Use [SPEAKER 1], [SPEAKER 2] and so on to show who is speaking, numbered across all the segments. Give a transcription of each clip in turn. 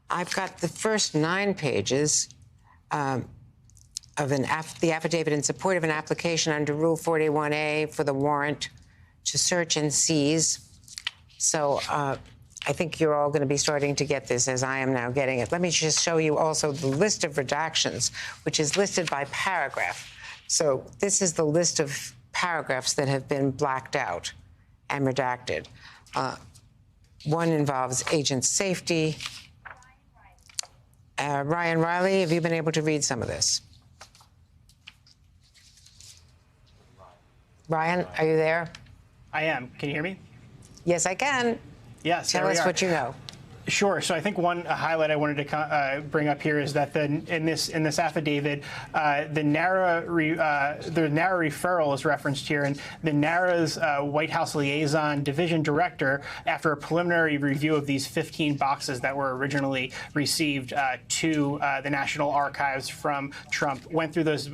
[SPEAKER 1] I've got the first 9 pages of the affidavit in support of an application under Rule 41A for the warrant to search and seize. So I think you're all going to be starting to get this as I am now getting it. Let me just show you also the list of redactions, which is listed by paragraph. So this is the list of paragraphs that have been blacked out and redacted. One involves agent safety. Ryan Riley, have you been able to read some of this? Ryan, are you there?
[SPEAKER 2] I am. Can you hear me?
[SPEAKER 1] Yes, I can.
[SPEAKER 2] Yes.
[SPEAKER 1] Tell us what you know.
[SPEAKER 2] Sure. So I think one highlight I wanted to bring up here is that in this affidavit, the NARA referral is referenced here, and the NARA's White House liaison division director, after a preliminary review of these 15 boxes that were originally received to the National Archives from Trump, went through those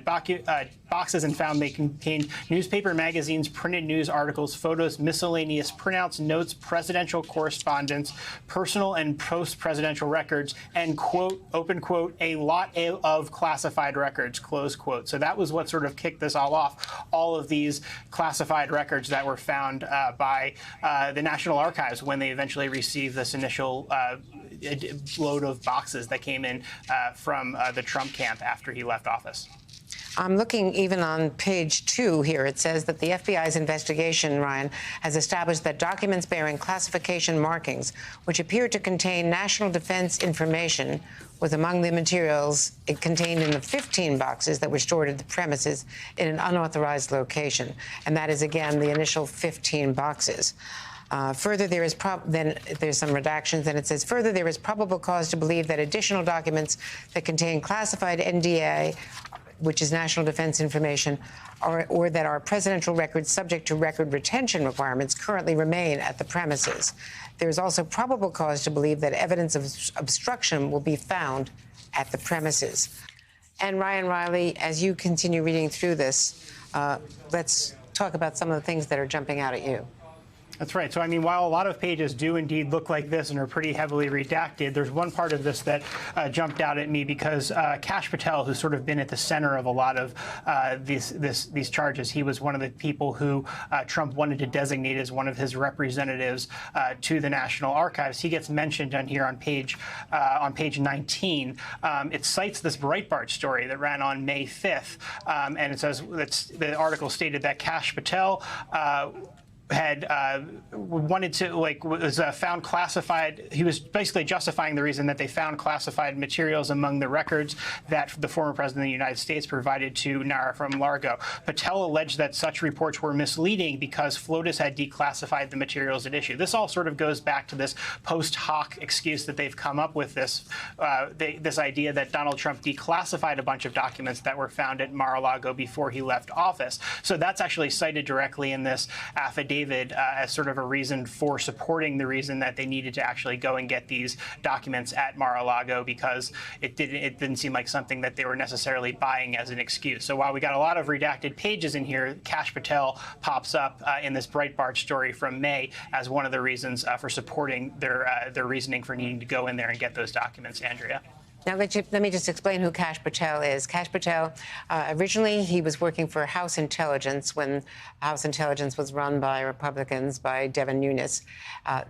[SPEAKER 2] boxes and found they contained newspaper, magazines, printed news articles, photos, miscellaneous printouts, notes, presidential correspondence, personal and post-presidential records, and, quote, open quote, a lot of classified records, close quote. So that was what sort of kicked this all off, all of these classified records that were found by the National Archives when they eventually received this initial load of boxes that came in from the Trump camp after he left office.
[SPEAKER 1] I'm looking even on page 2 here. It says that the FBI's investigation, Ryan, has established that documents bearing classification markings, which appear to contain national defense information, was among the materials it contained in the 15 boxes that were stored at the premises in an unauthorized location. And that is, again, the initial 15 boxes. Further, there's some redactions, and it says, further, there is probable cause to believe that additional documents that contain classified NDA, which is national defense information, or that are presidential records subject to record retention requirements currently remain at the premises. There is also probable cause to believe that evidence of obstruction will be found at the premises. And Ryan Riley, as you continue reading through this, let's talk about some of the things that are jumping out at you.
[SPEAKER 2] That's right. So, I mean, while a lot of pages do indeed look like this and are pretty heavily redacted, there's one part of this that jumped out at me because Kash Patel, who's sort of been at the center of a lot of these charges, he was one of the people who Trump wanted to designate as one of his representatives to the National Archives. He gets mentioned on here on page 19. It cites this Breitbart story that ran on May 5th, and it says the article stated that Kash Patel had wanted to, was found classified. He was basically justifying the reason that they found classified materials among the records that the former president of the United States provided to NARA from Largo. Patel alleged that such reports were misleading because FLOTUS had declassified the materials at issue. This all sort of goes back to this post hoc excuse that they've come up with, this idea that Donald Trump declassified a bunch of documents that were found at Mar-a-Lago before he left office. So that's actually cited directly in this affidavit as sort of a reason for supporting the reason that they needed to actually go and get these documents at Mar-a-Lago, because it didn't seem like something that they were necessarily buying as an excuse. So while we got a lot of redacted pages in here, Kash Patel pops up in this Breitbart story from May as one of the reasons for supporting their reasoning for needing to go in there and get those documents. Andrea.
[SPEAKER 1] Now, let me just explain who Kash Patel is. Kash Patel, originally he was working for House Intelligence when House Intelligence was run by Republicans, by Devin Nunes.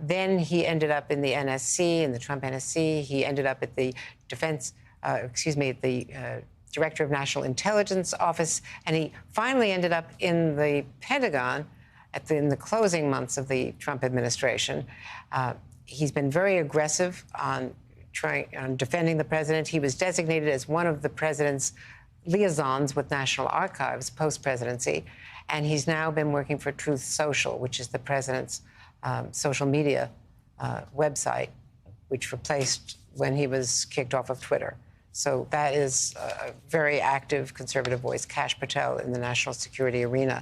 [SPEAKER 1] Then he ended up in the NSC, in the Trump NSC. He ended up at the Director of National Intelligence Office, and he finally ended up in the Pentagon in the closing months of the Trump administration. He's been very aggressive on defending the president. He was designated as one of the president's liaisons with National Archives post-presidency, and he's now been working for Truth Social, which is the president's social media website, which replaced when he was kicked off of Twitter. So that is a very active conservative voice, Kash Patel, in the national security arena.